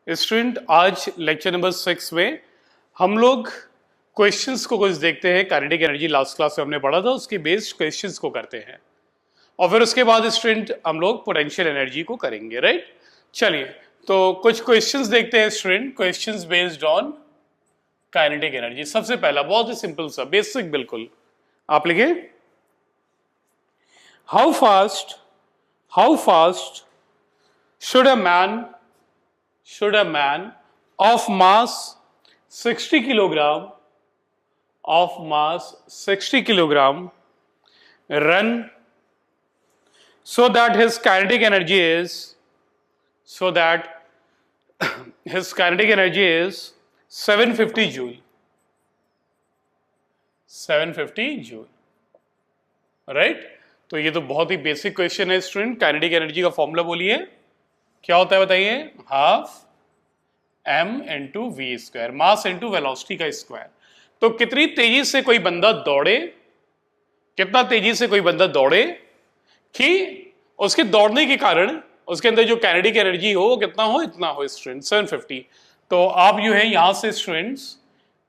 Student आज lecture number 6 में हम लोग क्वेश्चंस को कुछ देखते हैं। काइनेटिक एनर्जी लास्ट क्लास में हमने पढ़ा था, उसके बेस्ड क्वेश्चंस को करते हैं और फिर उसके बाद स्टूडेंट हम लोग पोटेंशियल एनर्जी को करेंगे। राइट, चलिए तो कुछ क्वेश्चंस देखते हैं student, questions based on kinetic energy. सबसे पहला बहुत ही सिंपल सा बेसिक, बिल्कुल आप लिखिए, how fast should a man of mass 60 kilogram run so that his kinetic energy is 750 joule. 750 joule, right. तो ये तो बहुत ही बेसिक क्वेश्चन है स्टूडेंट। काइनेटिक एनर्जी का फॉर्मूला बोलिए, क्या होता है बताइए? Half m into V square, mass into velocity का स्क्वायर। तो कितनी तेजी से कोई बंदा दौड़े, कितना तेजी से कोई बंदा दौड़े कि उसके दौड़ने के कारण उसके अंदर जो काइनेटिक एनर्जी हो वो कितना हो, इतना हो स्टूडेंट 750। तो आप जो है यहां से स्टूडेंट्स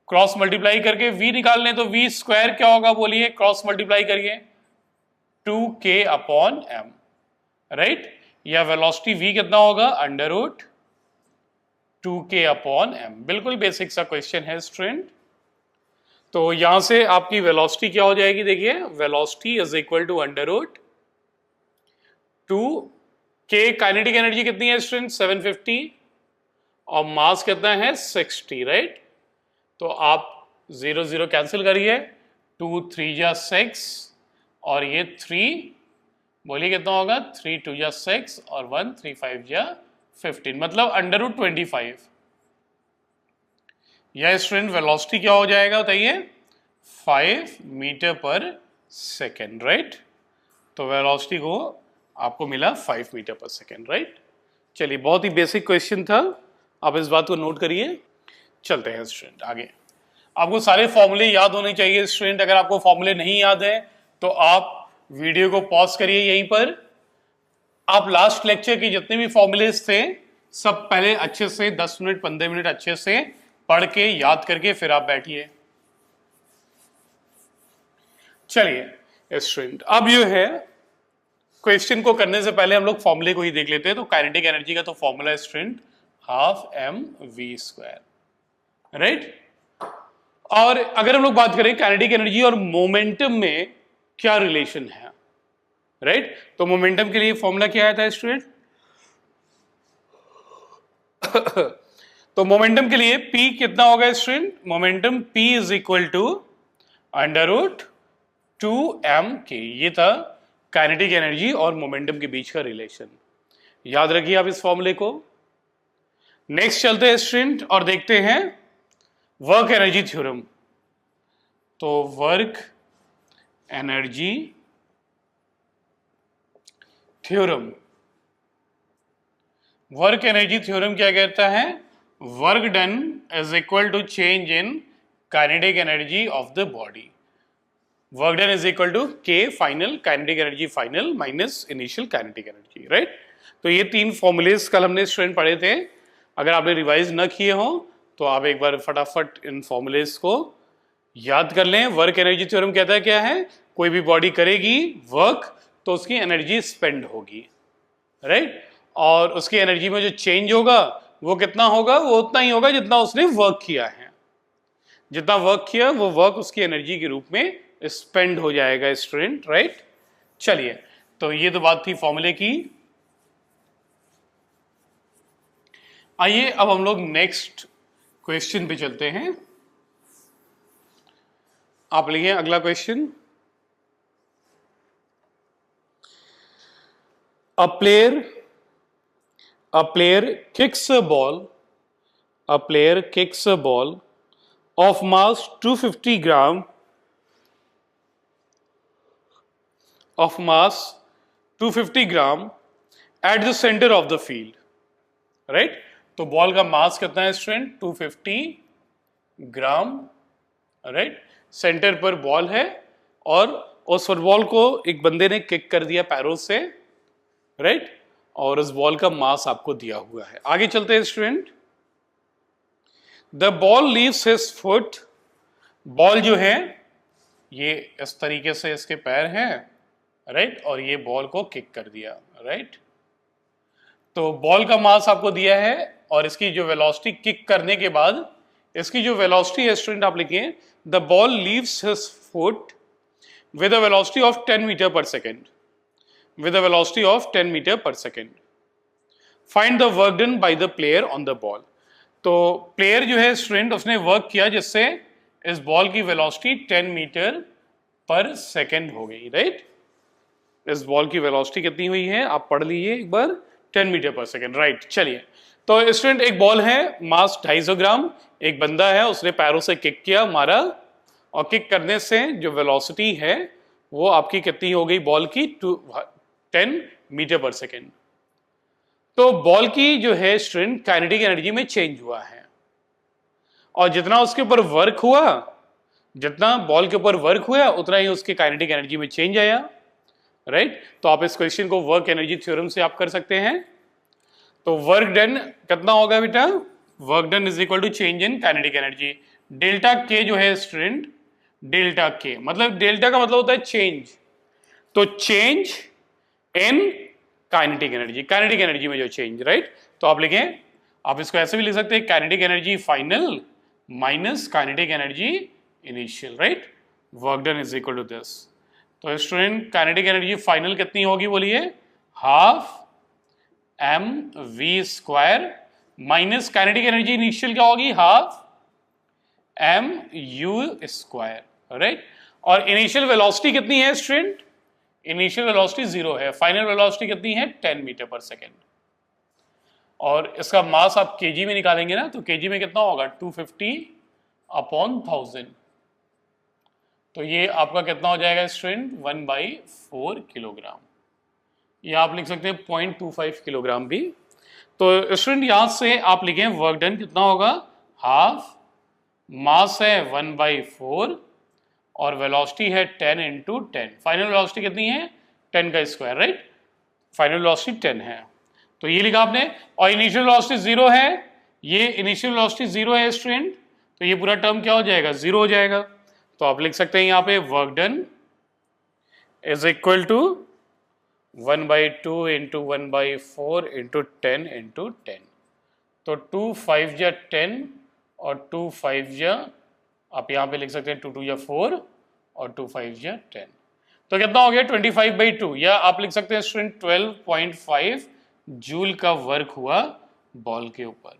क्रॉस मल्टीप्लाई करके v निकाल लें तो v स्क्वायर क्या होगा बोलिए, क्रॉस मल्टीप्लाई करिए 2k अपॉन m, राइट। या वेलोसिटी v कितना होगा, under root 2k upon m। बिल्कुल बेसिक सा क्वेश्चन है स्टूडेंट। तो यहां से आपकी वेलोसिटी क्या हो जाएगी, देखिए velocity is equal to under root 2k, kinetic energy कितनी है स्टूडेंट 750 और मास कितना है 60, राइट। तो आप 0 0 कैंसिल करिए, 2 3 जा 6 और ये 3 बोलिए कितना होगा, 3 2 जा 6 और 1 3 5 जा 15, मतलब अंडर रूट 25। यह स्टूडेंट वेलोसिटी क्या हो जाएगा बताइए, 5 मीटर पर सेकेंड, राइट। तो वेलोसिटी को आपको मिला 5 मीटर पर सेकेंड, राइट। चलिए बहुत ही बेसिक क्वेश्चन था, आप इस बात को नोट करिए। चलते हैं स्टूडेंट आगे। आपको सारे फॉर्मूले याद होने चाहिए स्टूडेंट। अगर आपको फॉर्मूले नहीं याद है तो आप वीडियो को पॉज करिए यहीं पर, आप लास्ट लेक्चर के जितने भी फॉर्मूलेस थे सब पहले अच्छे से 10 मिनट 15 मिनट अच्छे से पढ़ के याद करके फिर आप बैठिए। चलिए स्टूडेंट अब जो है क्वेश्चन को करने से पहले हम लोग फॉर्मूले को ही देख लेते हैं। तो काइनेटिक एनर्जी का तो फॉर्मूला है student half m v square, right. और अगर हम लोग बात करें काइनेटिक एनर्जी और मोमेंटम में क्या रिलेशन है, राइट। तो मोमेंटम के लिए फॉर्मूला क्या आया था स्टूडेंट तो मोमेंटम के लिए P कितना होगा student, momentum P is equal to under root 2m k। ये था काइनेटिक एनर्जी और मोमेंटम के बीच का रिलेशन, याद रखिए आप इस फॉर्मूले को। नेक्स्ट चलते हैं स्टूडेंट और देखते हैं वर्क एनर्जी थ्योरम। तो work energy theorem, work energy theorem क्या कहता है, work done is equal to change in kinetic energy of the body. Work done is equal to k final kinetic energy final minus initial kinetic energy, right. तो ये तीन formulas कल हमने student पढ़े थे। अगर आपने रिवाइज न किए हो तो आप एक बार फटाफट इन फॉर्मूलेस को याद कर लें। वर्क एनर्जी थ्योरम कहता है क्या है, कोई भी बॉडी करेगी वर्क तो उसकी एनर्जी स्पेंड होगी, राइट। और उसकी एनर्जी में जो चेंज होगा वो कितना होगा, वो उतना ही होगा जितना उसने वर्क किया है। जितना वर्क किया वो वर्क उसकी एनर्जी के रूप में स्पेंड हो जाएगा स्टूडेंट, राइट। चलिए तो ये तो बात थी फॉर्मूले की। आइए अब हम लोग नेक्स्ट क्वेश्चन पे चलते हैं। आप लिखिए अगला question, A player kicks a ball of mass 250 gram at the center of the field, right। तो बॉल का मास कितना है स्टूडेंट 250 ग्राम, राइट। सेंटर पर बॉल है और उस फुटबॉल को एक बंदे ने किक कर दिया पैरों से, राइट। और उस बॉल का मास आपको दिया हुआ है। आगे चलते हैं student. The ball leaves his foot, ball जो है ये इस तरीके से इसके पैर हैं, राइट, और ये बॉल को किक कर दिया, राइट। तो बॉल का मास आपको दिया है और इसकी जो वेलोसिटी किक करने के बाद, इसकी जो वेलोसिटी है स्टूडेंट आप लिखिए, the ball leaves his foot with a velocity of 10 meter per second, with a velocity of 10 meter per second. Find the work done by the player on the ball. तो player जो है student उसने work किया जिससे इस ball की velocity 10 metre per second हो गई, राइट। इस बॉल की वेलोसिटी कितनी हुई है आप पढ़ लीजिए एक बार, 10 मीटर पर सेकेंड, राइट। चलिए, तो स्टूडेंट एक बॉल है, मास 250 ग्राम, एक बंदा है उसने पैरों से किक किया, मारा, और किक करने से जो वेलोसिटी है वो आपकी कितनी हो गई बॉल की, 10 मीटर पर सेकेंड। तो बॉल की जो है स्ट्रेंथ काइनेटिक एनर्जी में चेंज हुआ है, और जितना उसके ऊपर वर्क हुआ, जितना बॉल के ऊपर वर्क हुआ उतना ही उसके काइनेटिक एनर्जी में चेंज आया, राइट। तो आप इस क्वेश्चन को वर्क एनर्जी थ्योरम से आप कर सकते हैं। तो वर्क डन कितना होगा बेटा, work done is equal to change in kinetic energy. Delta के जो है स्टूडेंट, डेल्टा के मतलब डेल्टा का मतलब होता है चेंज, तो change in kinetic energy, kinetic energy में जो चेंज, राइट। तो आप लिखें, आप इसको ऐसे भी लिख सकते हैं, kinetic energy final minus kinetic energy initial, right. Work done is equal to this. तो स्टूडेंट काइनेटिक एनर्जी फाइनल कितनी होगी बोलिए, half M we square minus kinetic energy initial क्या होगी, half M you square, right. और initial velocity कितनी है student, initial velocity 0 है, फाइनल वेलोसिटी कितनी है 10 मीटर पर सेकेंड। और इसका मास आप केजी में निकालेंगे ना, तो केजी में कितना होगा 250/1000। तो ये आपका कितना हो जाएगा स्टूडेंट 1/4 किलोग्राम, या आप लिख सकते हैं 0.25 किलोग्राम भी। तो स्टूडेंट यहां से आप लिखें वर्क डन कितना होगा, हाफ, मास है 1/4 और वेलोसिटी है 10 × 10, फाइनल वेलोसिटी कितनी है 10 का स्क्वायर, राइट। फाइनल वेलोसिटी 10 है, तो ये लिखा आपने। और इनिशियल वेलोसिटी 0 है, ये इनिशियल वेलोसिटी 0 है स्टूडेंट, तो ये पूरा टर्म क्या हो जाएगा 0 हो जाएगा। तो आप लिख सकते हैं यहाँ पे work done is equal to 1/2 × 1/4 × 10 × 10। तो 2 5 या 10 और 2 5 या आप यहाँ पे लिख सकते हैं 2 2 या 4 और 2 5 या 10। तो कितना हो गया 25/2, या आप लिख सकते हैं स्टूडेंट 12.5 जूल का वर्क हुआ बॉल के ऊपर,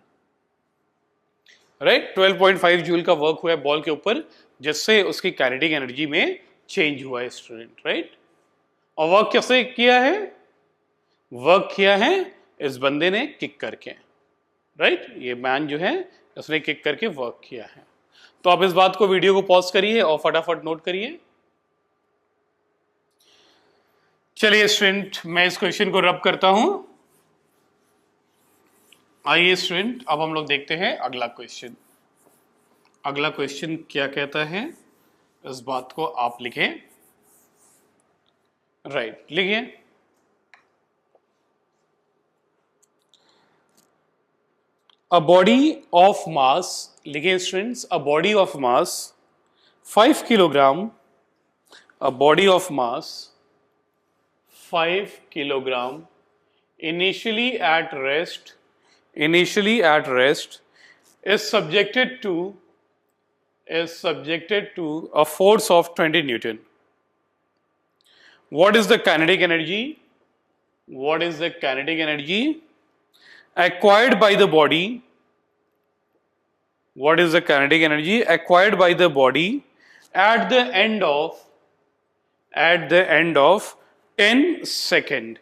राइट। 12.5 जूल का वर्क हुआ बॉल के ऊपर, जिससे उसकी काइनेटिक एनर्जी में चेंज हुआ है स्टूडेंट, राइट। और वर्क कैसे किया है, वर्क किया है इस बंदे ने किक करके, राइट। ये मैन जो है उसने किक करके वर्क किया है। तो आप इस बात को, वीडियो को पॉज करिए और फटाफट नोट करिए। चलिए स्टूडेंट मैं इस क्वेश्चन को रब करता हूं। आइए स्टूडेंट अब हम लोग देखते हैं अगला क्वेश्चन। अगला क्वेश्चन क्या कहता है, इस बात को आप लिखें, राइट, लिखिए। A body of mass, लिखिए students, a body of mass 5 kilogram, a body of mass 5 kilogram initially at rest is subjected to a force of 20 Newton. What is the kinetic energy? What is the kinetic energy acquired by the body? What is the kinetic energy acquired by the body at the end of 10 second?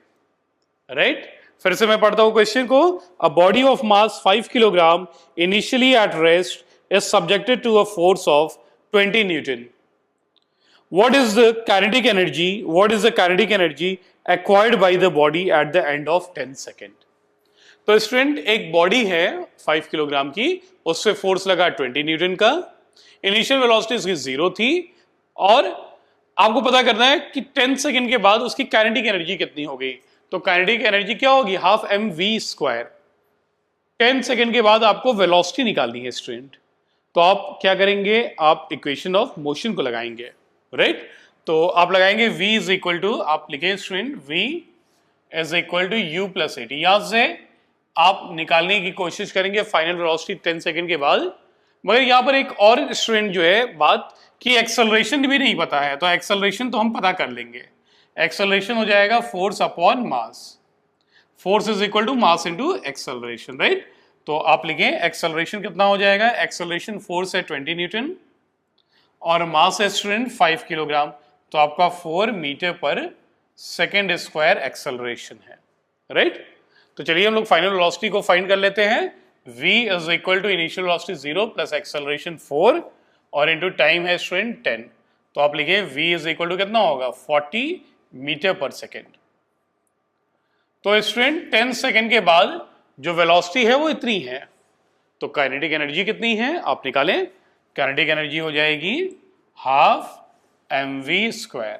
Right? फिर से मैं पढ़ता हूं question को। A body of mass 5 kilogram initially at rest is subjected to a force of 20 Newton. What is the kinetic energy? What is the kinetic energy acquired by the body at the end of 10 second? तो student एक body है 5 kilogram की, उस पे force लगा 20 Newton का, initial velocity उसकी 0 थी, और आपको पता करना है कि 10 सेकंड के बाद उसकी काइनेटिक एनर्जी कितनी हो गई। तो काइनेटिक एनर्जी क्या होगी, half M we square. 10 second के बाद आपको वेलोसिटी निकालनी है स्टूडेंट, तो आप क्या करेंगे, आप इक्वेशन ऑफ मोशन को लगाएंगे, राइट। तो आप लगाएंगे v इज इक्वल टू, आप लिखें student v is equal to u plus A T. यहां से आप निकालने की कोशिश करेंगे फाइनल वेलोसिटी 10 सेकंड के बाद। मगर यहां पर एक और स्टूडेंट जो है बात कि एक्सेलरेशन भी नहीं पता है, तो एक्सेलरेशन तो हम पता कर लेंगे। एक्सेलरेशन हो जाएगा force upon mass, force is equal to mass into acceleration, right. तो आप लिखें एक्सेलरेशन कितना हो जाएगा, एक्सेलरेशन फोर्स है 20 न्यूटन और मास है स्टूडेंट 5 किलोग्राम, तो आपका 4 metre per second square acceleration है, राइट। तो चलिए हम लोग फाइनल वेलोसिटी को फाइंड कर लेते हैं। v is equal to initial velocity 0 plus acceleration 4 और इनटू टाइम है स्टूडेंट 10। तो आप लिखें v इज इक्वल टू कितना होगा, 40 मीटर पर सेकेंड। तो स्टूडेंट 10 सेकेंड के बाद जो वेलोसिटी है वो इतनी है, तो काइनेटिक एनर्जी कितनी है आप निकालें। काइनेटिक एनर्जी हो जाएगी हाफ mv स्क्वायर।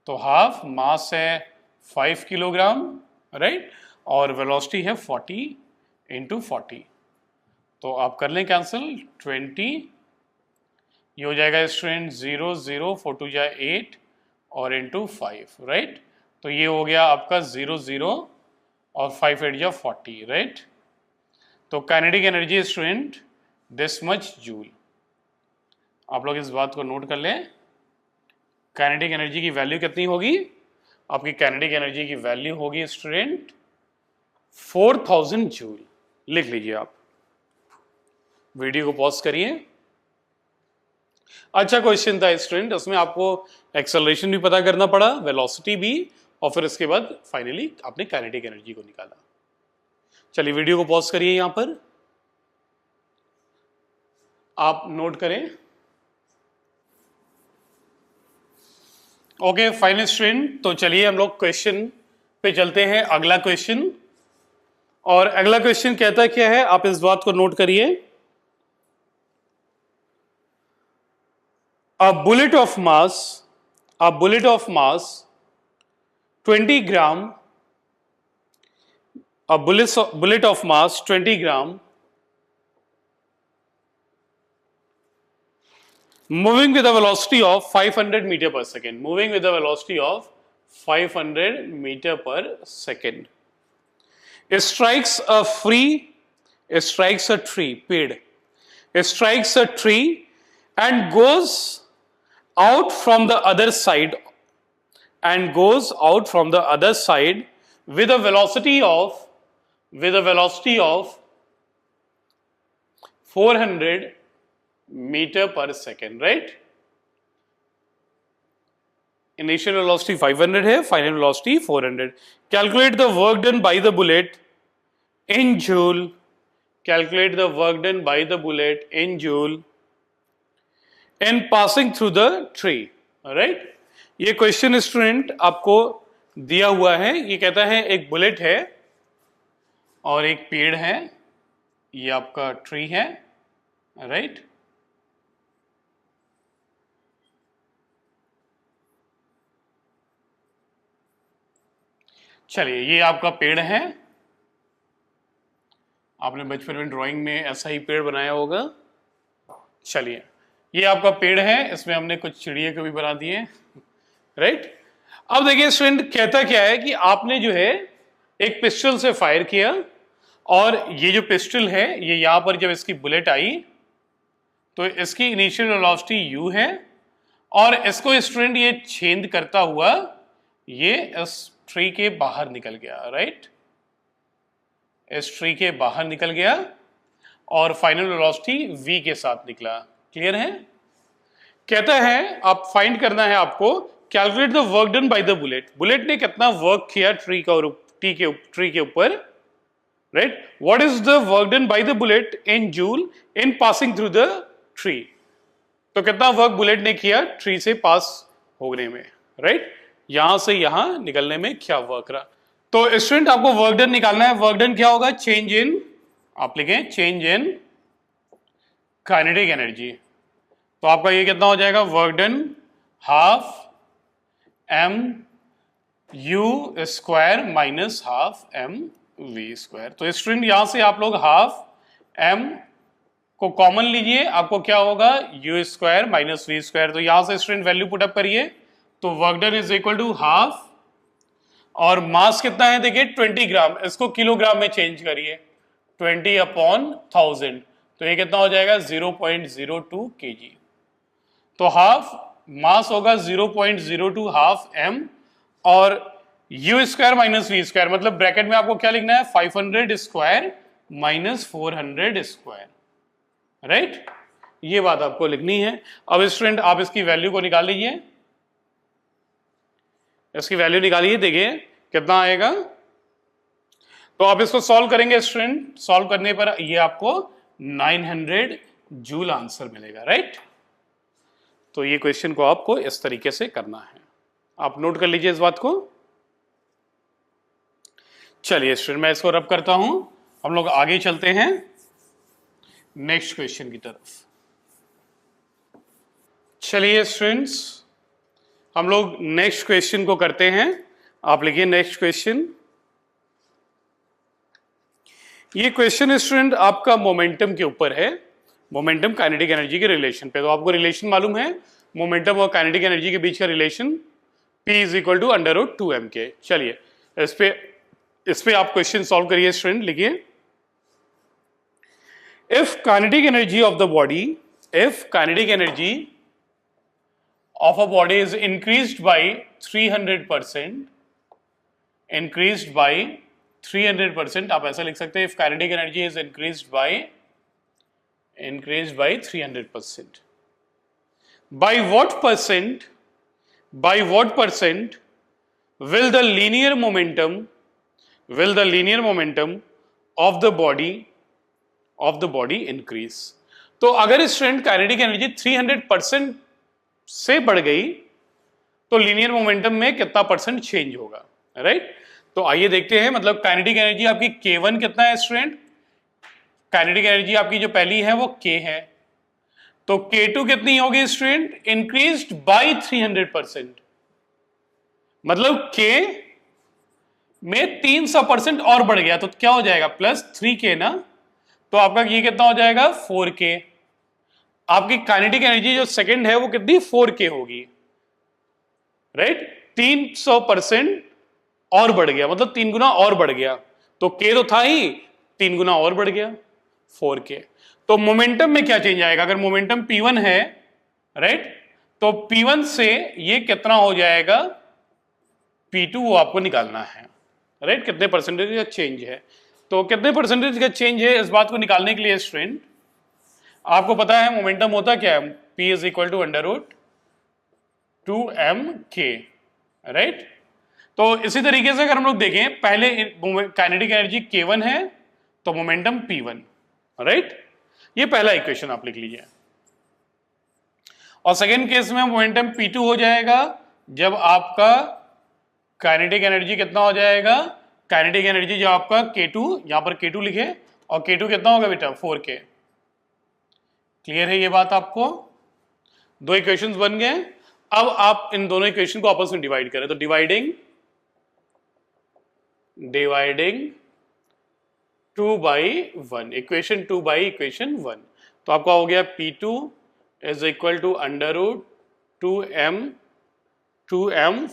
तो हाफ मास है 5 किलोग्राम, राइट, और वेलोसिटी है 40 इंटू 40। तो आप कर लें कैंसिल, 20 ये हो जाएगा स्टूडेंट 0 0 4 2 जा 8 और इंटू 5, राइट। तो ये हो गया आपका 0 0 और 5 8 जा 40, राइट। तो kinetic energy student this much joule. आप लोग इस बात को नोट कर लें, काइनेटिक एनर्जी की वैल्यू कितनी होगी, आपकी काइनेटिक एनर्जी की वैल्यू होगी स्टूडेंट 4000 जूल। लिख लीजिए आप, वीडियो को पॉज करिए। अच्छा क्वेश्चन था स्टूडेंट, उसमें आपको एक्सेलरेशन भी पता करना पड़ा, वेलोसिटी भी, और फिर इसके बाद फाइनली आपने काइनेटिक एनर्जी को निकाला। चलिए वीडियो को पॉज करिए, यहां पर आप नोट करें। ओके फाइनल स्टूडेंट, तो चलिए हम लोग क्वेश्चन पे चलते हैं, अगला क्वेश्चन। और अगला क्वेश्चन कहता क्या है, आप इस बात को नोट करिए। A bullet of mass 20 gram, a bullet of mass 20 gram moving with a velocity of 500 meter per second, moving with a velocity of 500 meter per second, it strikes a tree, पेड़, it strikes a tree and goes out from the other side with a velocity of 400 meter per second, right? Initial velocity 500 है, final velocity 400. Calculate the work done by the bullet in joule. Calculate the work done by the bullet in joule in passing through the tree. Alright? ये question student आपको दिया हुआ है। ये कहता है एक बुलेट है और एक पेड़ है, ये आपका ट्री है, राइट। चलिए ये आपका पेड़ है, आपने बचपन में ड्राइंग में ऐसा ही पेड़ बनाया होगा। चलिए ये आपका पेड़ है, इसमें हमने कुछ चिड़िया को भी बना दिए, राइट। अब देखिए स्टूडेंट कहता क्या है कि आपने जो है एक पिस्टल से फायर किया और ये जो पिस्टल है ये यहां पर जब इसकी बुलेट आई तो इसकी इनिशियल वेलोसिटी u है और इसको स्टूडेंट ये छेद करता हुआ ये इस ट्री के बाहर निकल गया, राइट। इस ट्री के बाहर निकल गया और फाइनल वेलोसिटी v के साथ निकला। क्लियर है? कहता है आप फाइंड करना है आपको, calculate the work done by the bullet. Bullet ने कितना वर्क किया ट्री के ऊपर, right. What is the work done by the bullet in joule in passing through the tree. तो कितना वर्क बुलेट ने किया ट्री से पास होने में, राइट। यहां से यहां निकलने में क्या वर्क रहा। तो स्टूडेंट आपको वर्क डन निकालना है। वर्क डन क्या होगा, चेंज इन, आप लिखें चेंज इन काइनेटिक एनर्जी। तो आपका ये कितना हो जाएगा, work done half m u square minus half m v square. तो स्टूडेंट यहां से आप लोग हाफ m को कॉमन लीजिए, आपको क्या होगा u square minus we square. तो यहां से स्टूडेंट वैल्यू पुटअप करिए, तो work done is equal to half, और मास कितना है देखिए 20 ग्राम, इसको किलोग्राम में चेंज करिए, 20/1000, तो ये कितना हो जाएगा 0.02 kg। तो हाफ मास होगा 0.02 हाफ m, और u square minus we square, मतलब ब्रैकेट में आपको क्या लिखना है 500 स्क्वायर माइनस 400 स्क्वायर, राइट, ये बात आपको लिखनी है। अब स्टूडेंट आप इसकी वैल्यू को निकाल लीजिए, इसकी वैल्यू निकालिए, देखिए कितना आएगा। तो आप इसको सॉल्व करेंगे स्टूडेंट, सॉल्व करने पर ये आपको 900 जूल आंसर मिलेगा, राइट। तो ये क्वेश्चन को आपको इस तरीके से करना है, आप नोट कर लीजिए इस बात को। चलिए स्टूडेंट मैं इसको रब करता हूं, हम लोग आगे चलते हैं नेक्स्ट क्वेश्चन की तरफ। चलिए स्टूडेंट्स हम लोग नेक्स्ट क्वेश्चन को करते हैं, आप लिखिए नेक्स्ट क्वेश्चन। ये क्वेश्चन स्टूडेंट आपका मोमेंटम के ऊपर है, मोमेंटम काइनेटिक एनर्जी के रिलेशन पे। तो आपको रिलेशन मालूम है मोमेंटम और काइनेटिक एनर्जी के बीच का relation P is equal to √2m के। चलिए इस पे आप क्वेश्चन सॉल्व करिए स्टूडेंट, लिखिए if kinetic energy of the body, if kinetic energy of a body is increased by 300%, increased by 300%, आप ऐसा लिख सकते हैं if kinetic energy is increased by 300%, by what percent will the linear momentum of the body increase। तो अगर student kinetic energy 300% से बढ़ गई तो लीनियर मोमेंटम में कितना परसेंट चेंज होगा, राइट। तो आइए देखते हैं, मतलब काइनेटिक एनर्जी आपकी K1 कितना है स्टूडेंट, काइनेटिक एनर्जी आपकी जो पहली है वो K है, तो K2 कितनी होगी स्टूडेंट, इंक्रीज्ड बाय 300%, मतलब K में 300% और बढ़ गया, तो क्या हो जाएगा +3K ना, तो आपका ये कितना हो जाएगा 4K। आपकी काइनेटिक एनर्जी जो सेकंड है वो कितनी 4K होगी, राइट, 300% और बढ़ गया, मतलब 3 गुना और बढ़ गया, तो K तो था ही, 3 गुना और बढ़ गया 4K। तो मोमेंटम में क्या चेंज आएगा, अगर मोमेंटम P1 है, राइट, तो P1 से ये कितना हो जाएगा P2, वो आपको निकालना है, राइट, कितने परसेंटेज का चेंज है। तो कितने परसेंटेज का चेंज है इस बात को निकालने के लिए स्टूडेंट आपको पता है मोमेंटम होता क्या है, P is equal to √2m/k, right. तो इसी तरीके से अगर हम लोग देखें, पहले काइनेटिक एनर्जी K1 है तो मोमेंटम P1, राइट, ये पहला इक्वेशन आप लिख लीजिए। और सेकेंड केस में मोमेंटम P2 हो जाएगा जब आपका काइनेटिक एनर्जी कितना हो जाएगा, काइनेटिक एनर्जी जो आपका K2, यहां पर K2 लिखे, और K2 कितना होगा बेटा 4K। क्लियर है ये बात आपको, दो इक्वेशंस बन गए। अब आप इन दोनों इक्वेशन को आपस में डिवाइड करें, तो डिवाइडिंग 2/1, इक्वेशन 2/1, तो आपका हो गया P2 is equal to √2m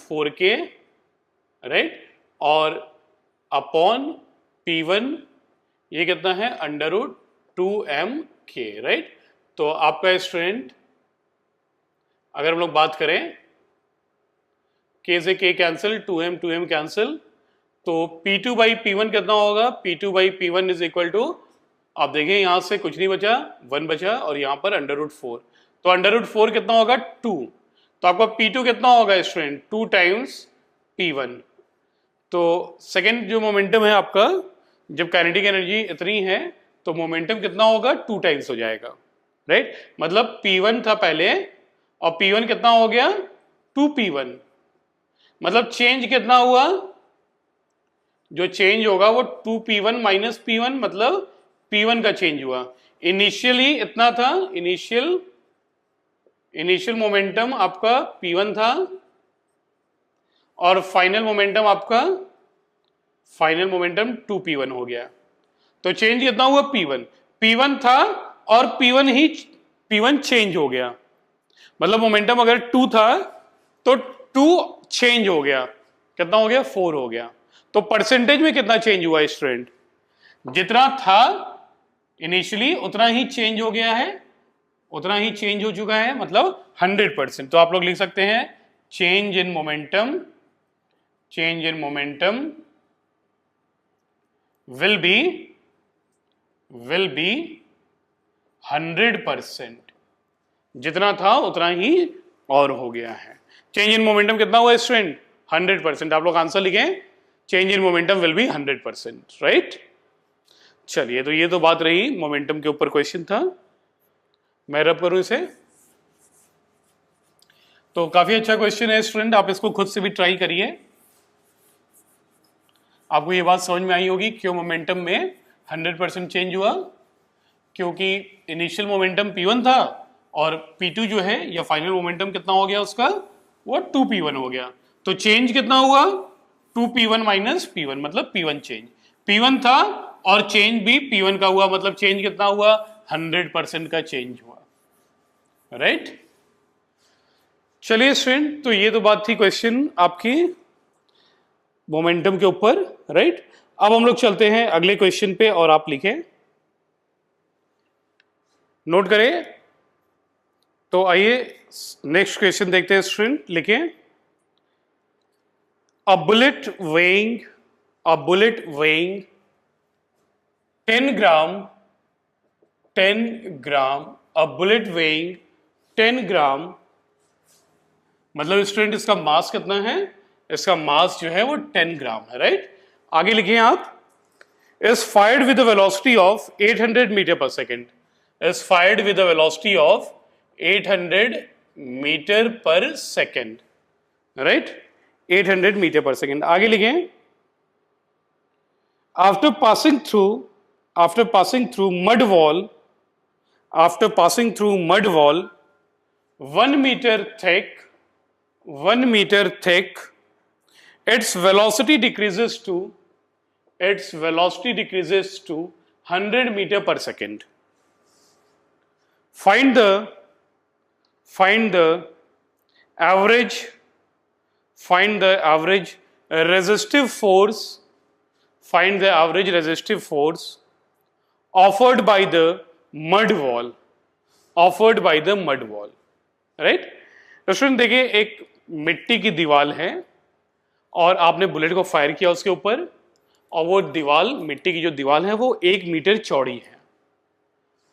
4K, right, और अपॉन P1 ये कितना है √2mk, राइट। तो आपका स्टूडेंट अगर हम लोग बात करें K से K कैंसिल, 2m कैंसिल, तो P2/P1 कितना होगा, P2/P1 इज इक्वल टू, आप देखें यहां से कुछ नहीं बचा, 1 बचा, और यहां पर √4, तो √4 कितना होगा 2, तो आपका P2 कितना होगा स्टूडेंट 2 टाइम्स P1। तो सेकेंड जो मोमेंटम है आपका, जब काइनेटिक एनर्जी इतनी है तो मोमेंटम कितना होगा 2 टाइम्स हो जाएगा, राइट, मतलब P1 था पहले और P1 कितना हो गया 2P1, मतलब चेंज कितना हुआ, जो चेंज होगा वो 2P1 माइनस P1, मतलब P1 का चेंज हुआ। इनिशियली इतना था, इनिशियल मोमेंटम आपका P1 था, और फाइनल मोमेंटम 2P1 हो गया। तो चेंज कितना हुआ P1 था, और P1 चेंज हो गया, मतलब मोमेंटम अगर 2 था तो 2 चेंज हो गया, कितना हो गया 4 हो गया। तो परसेंटेज में कितना चेंज हुआ स्टूडेंट? जितना था इनिशियली उतना ही चेंज हो गया है, उतना ही चेंज हो चुका है, मतलब 100%। तो आप लोग लिख सकते हैं change in momentum will be 100%। जितना था उतना ही और हो गया है। चेंज इन मोमेंटम कितना हुआ स्टूडेंट? 100%। आप लोग आंसर लिखें, change in momentum will be 100%, right. चलिए, तो ये तो बात रही मोमेंटम के ऊपर क्वेश्चन था। मैं रब करूं इसे, तो काफी अच्छा क्वेश्चन है स्टूडेंट, आप इसको खुद से भी ट्राई करिए। आपको ये बात समझ में आई होगी क्यों मोमेंटम में 100% चेंज हुआ, क्योंकि इनिशियल मोमेंटम P1 था और P2 जो है या फाइनल मोमेंटम कितना हो गया उसका, वो 2P1 हो गया। तो चेंज कितना हुआ? 2P1 माइनस P1, मतलब P1 चेंज। P1 था और चेंज भी P1 का हुआ, मतलब चेंज कितना हुआ? 100% का चेंज हुआ, राइट। चलिए स्टूडेंट, तो ये तो बात थी क्वेश्चन आपकी मोमेंटम के ऊपर, राइट। अब हम लोग चलते हैं अगले क्वेश्चन पे और आप लिखें, नोट करें। तो आइए नेक्स्ट क्वेश्चन देखते हैं स्टूडेंट, लिखें a bullet weighing 10 gram, a bullet weighing 10 ग्राम, मतलब स्टूडेंट इसका मास कितना है? इसका मास जो है वो 10 ग्राम है, राइट। आगे लिखिए आप, is fired with a velocity of 800 metre per second, is fired with a velocity of 800 metre per second, right, 800 metre per second. आगे लिखें, after passing through mud wall 1 meter thick, its velocity decreases to 100 meter per second. Find the average resistive force offered by the mud wall, right. तो student देखिए, एक मिट्टी की दीवार है और आपने बुलेट को फायर किया उसके ऊपर, और वो दीवार, मिट्टी की जो दीवार है वो 1 मीटर चौड़ी है,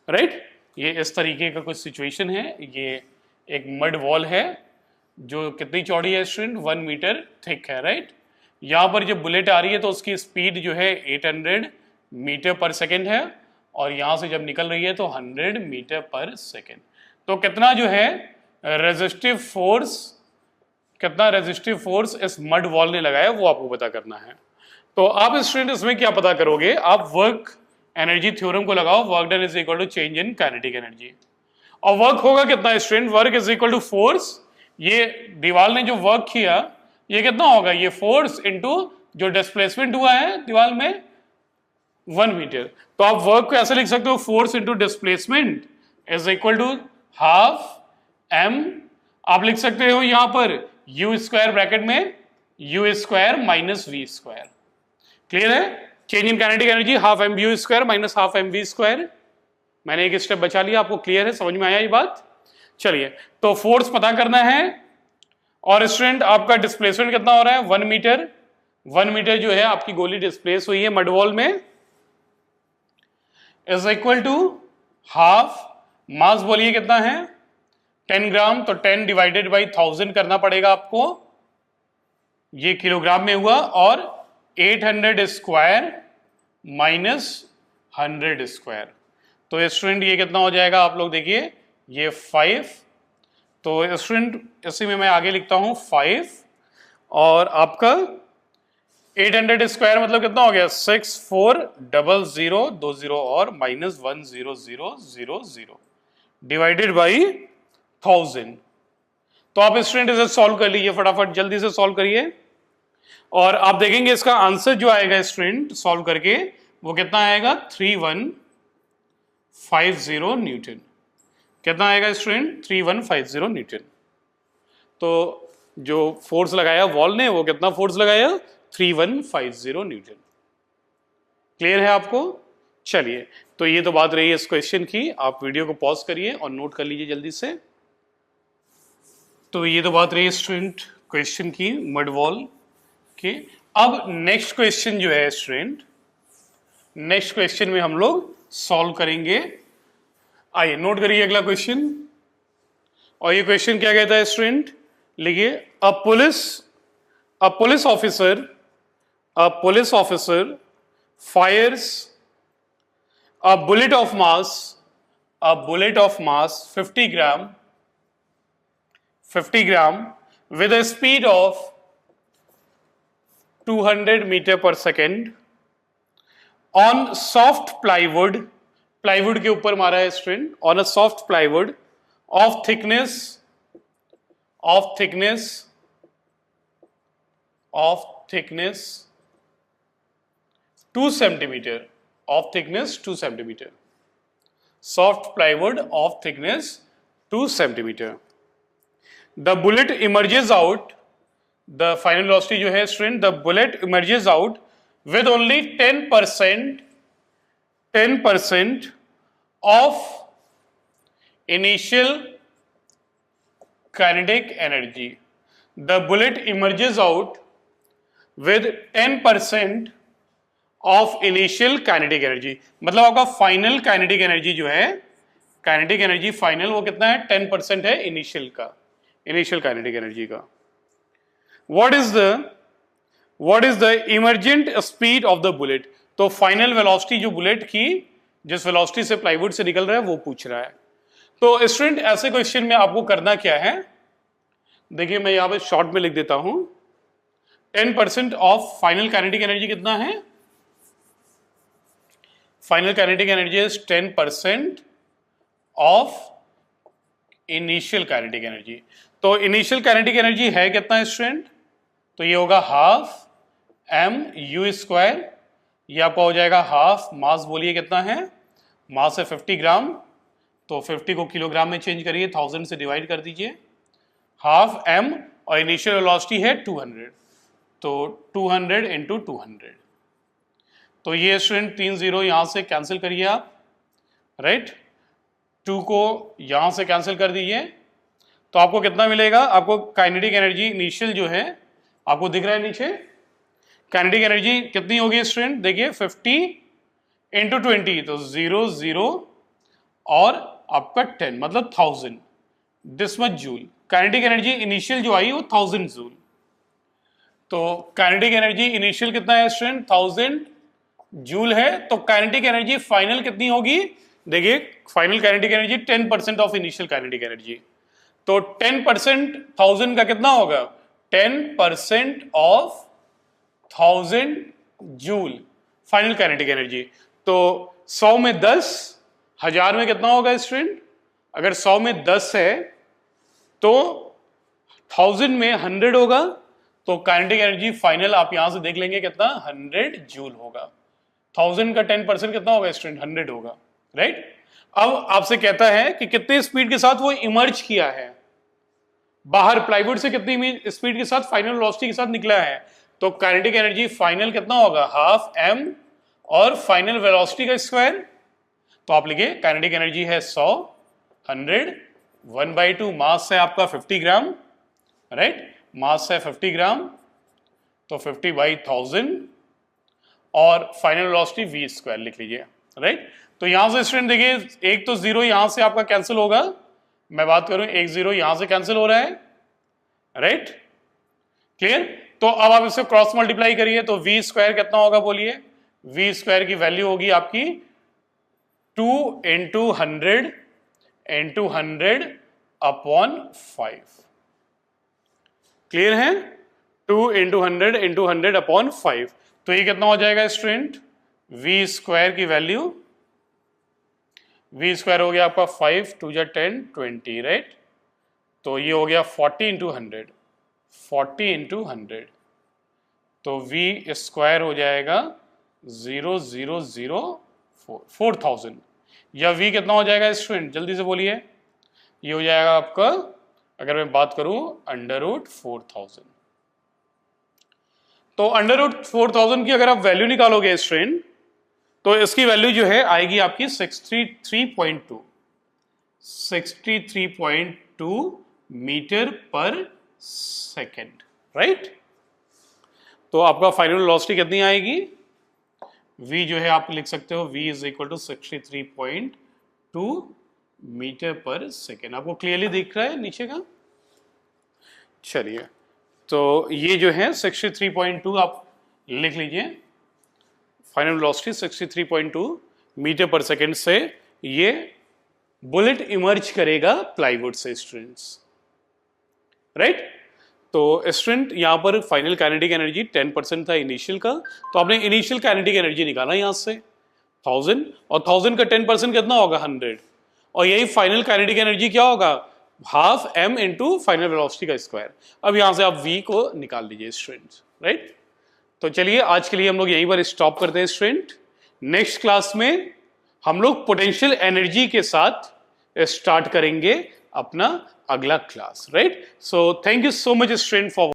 राइट। ये इस तरीके का कुछ सिचुएशन है। ये एक मड वॉल है जो कितनी चौड़ी है स्टूडेंट? 1 मीटर थिक है, राइट। यहाँ पर जब बुलेट आ रही है तो उसकी स्पीड जो है 800 मीटर पर सेकेंड है, और यहाँ से जब निकल रही है तो 100 मीटर पर सेकेंड। तो कितना जो है रेजिस्टिव फोर्स इस मड वॉल ने लगाया वो आपको पता करना है। तो आप स्टूडेंट इसमें क्या पता करोगे? आप वर्क एनर्जी थ्योरम को लगाओ, work done is equal to change in kinetic energy. और वर्क होगा कितना student? Work is equal to force, ये दीवार ने जो वर्क किया ये कितना होगा? ये फोर्स इनटू जो डिस्प्लेसमेंट हुआ है दीवार में 1 मीटर। तो आप वर्क को ऐसे लिख सकते हो, force into displacement is equal to half m। आप लिख सकते हो यहां पर u स्क्वायर ब्रैकेट में u square minus we square. Clear है? Change in kinetic energy half M you square minus half M we square. मैंने एक स्टेप बचा लिया, आपको क्लियर है? समझ में आया ये बात? चलिए, तो फोर्स पता करना है, और स्टूडेंट आपका डिस्प्लेसमेंट कितना हो रहा है? 1 मीटर। 1 मीटर जो है आपकी गोली डिस्प्लेस हुई है मड वॉल में, इज इक्वल टू हाफ, मास बोलिए कितना है? 10 ग्राम। तो 10 डिवाइडेड बाई 1000 करना पड़ेगा आपको, ये किलोग्राम में हुआ, और 800 स्क्वायर माइनस 100 स्क्वायर। तो स्टूडेंट ये कितना हो जाएगा? आप लोग देखिए, ये 5। तो स्टूडेंट इसी में मैं आगे लिखता हूं 5, और आपका 800 स्क्वायर मतलब कितना हो गया? 640020 और माइनस 10000 डिवाइडेड बाई 1000। तो आप स्टूडेंट इसे सॉल्व कर लीजिए, फटाफट जल्दी से सॉल्व करिए, और आप देखेंगे इसका आंसर जो आएगा स्टूडेंट सॉल्व करके वो कितना आएगा? 3150 न्यूटन। कितना आएगा स्टूडेंट? 3150 न्यूटन। तो जो फोर्स लगाया वॉल ने वो कितना फोर्स लगाया? 3150 न्यूटन। क्लियर है आपको? चलिए, तो ये तो बात रही है इस क्वेश्चन की। आप वीडियो को पॉज करिए और नोट कर लीजिए जल्दी से। तो ये तो बात रही स्टूडेंट क्वेश्चन की मड वॉल की। अब नेक्स्ट क्वेश्चन जो है स्टूडेंट, नेक्स्ट क्वेश्चन में हम लोग सॉल्व करेंगे। आइए नोट करिए अगला क्वेश्चन। और ये क्वेश्चन क्या कहता है स्टूडेंट? लिखिए, अ police officer fires a bullet of mass 50 gram with a speed of 200 meter per second on soft plywood के ऊपर मारा है student, on a soft plywood of thickness 2 centimeter, of thickness 2 centimeter, soft plywood of thickness 2 centimeter. The bullet emerges out, the final velocity जो है student, the bullet emerges out with only 10% of initial kinetic energy. The bullet emerges out with 10% of initial kinetic energy. मतलब आपका final kinetic energy जो है, kinetic energy final वो कितना है? 10% है इनिशियल काइनेटिक एनर्जी का। What is the emergent speed of the bullet? तो फाइनल वेलोसिटी जो बुलेट की, जिस वेलोसिटी से प्लाईवुड से निकल रहा है वो पूछ रहा है। तो स्टूडेंट ऐसे क्वेश्चन में आपको करना क्या है? देखिए मैं यहां पे शॉर्ट में लिख देता हूं। 10% ऑफ फाइनल काइनेटिक एनर्जी कितना है? Final kinetic energy is 10% of initial kinetic energy. तो इनिशियल काइनेटिक एनर्जी है कितना स्टूडेंट? तो ये होगा हाफ mu²। ये आपका हो जाएगा हाफ मास, बोलिए कितना है? मास है 50 ग्राम, तो 50 को किलोग्राम में चेंज करिए, 1000 से डिवाइड कर दीजिए, हाफ m, और इनिशियल वेलोसिटी है 200, तो 200 इंटू 200। तो ये स्टूडेंट 3 0 यहां से कैंसिल करिए आप, राइट? 2 को यहां से कैंसिल कर दीजिए, तो आपको कितना मिलेगा? आपको काइनेटिक एनर्जी इनिशियल जो है आपको दिख रहा है नीचे, काइनेटिक एनर्जी कितनी होगी स्टूडेंट? देखिए 50 इंटू 20, तो 0 0 और आपका 10, मतलब 1000, this much joule. Kinetic energy initial जो आई वो 1000 जूल। तो काइनेटिक एनर्जी इनिशियल कितना है स्टूडेंट? 1000 जूल है। तो काइनेटिक एनर्जी फाइनल कितनी होगी? देखिए final kinetic energy 10% of initial kinetic energy, तो 10% 1000 का कितना होगा? 10% of 1000 joule final kinetic energy. तो 100 में 10, 1000 में कितना होगा स्टूडेंट? अगर 100 में 10 है तो 1000 में 100 होगा, तो काइनेटिक एनर्जी फाइनल आप यहां से देख लेंगे कितना? 100 जूल होगा। 1000 का 10% कितना होगा स्टूडेंट? 100 होगा, राइट? अब आपसे कहता है कि कितने स्पीड के साथ वो इमर्ज किया है बाहर, प्लाईवुड से कितनी स्पीड के साथ, फाइनल वेलोसिटी के साथ निकला है। तो काइनेटिक एनर्जी फाइनल कितना होगा? हाफ m और फाइनल वेलोसिटी का स्क्वायर। तो आप लिखिए काइनेटिक एनर्जी है 100, 100, 1/2, मास है आपका 50 ग्राम, राइट? मास है 50 ग्राम, तो 50/1000, और फाइनल वेलोसिटी v² लिख लीजिए, राइट? तो यहां से स्टूडेंट देखिए एक तो 0 यहां से आपका कैंसिल होगा, मैं बात करूं 1 0 यहां से कैंसिल हो रहा है, राइट? क्लियर? तो अब आप इसे क्रॉस मल्टीप्लाई करिए, तो v² कितना होगा बोलिए? v² की वैल्यू होगी आपकी 2 इंटू 100 इंटू 100 अपॉन 5। क्लियर है? 2 इंटू 100 इंटू 100 अपॉन 5। तो ये कितना हो जाएगा स्टूडेंट? v² की वैल्यू, v² हो गया आपका 5 2 जा 10 20, राइट? तो ये हो गया 40 इंटू 100, 40 इंटू 100, तो v² हो जाएगा 0004, 4000। या v कितना हो जाएगा स्टूडेंट, जल्दी से बोलिए। ये हो जाएगा आपका, अगर मैं बात करूं √4000, तो √4000 की अगर आप वैल्यू निकालोगे स्टूडेंट, तो इसकी वैल्यू जो है आएगी आपकी 63.2 मीटर पर सेकेंड, राइट। तो आपका फाइनल वेलोसिटी कितनी आएगी, v जो है आप लिख सकते हो v is equal to 63.2 metre per second. आपको क्लियरली दिख रहा है नीचे का? चलिए, तो ये जो है 63.2 आप लिख लीजिए, final velocity 63.2 metre per second से ये बुलेट इमर्ज करेगा प्लाईवुड से स्टूडेंट्स, राइट। तो स्टूडेंट यहाँ पर फाइनल काइनेटिक एनर्जी 10% था इनिशियल का, तो आपने इनिशियल काइनेटिक एनर्जी निकाला यहाँ से 1000, और 1000 का 10% कितना होगा 100, और यही फाइनल काइनेटिक एनर्जी क्या होगा, half m into final velocity का स्क्वायर। अब यहाँ से आप v को निकाल दीजिए स्टूडेंट्स, राइट। तो चलिए आज के लिए हम लोग यहीं पर स्टॉप करते हैं स्टूडेंट। नेक्स्ट क्लास में हम लोग पोटेंशियल एनर्जी के साथ स्टार्ट करेंगे अपना अगला class, right. So thank you so much student for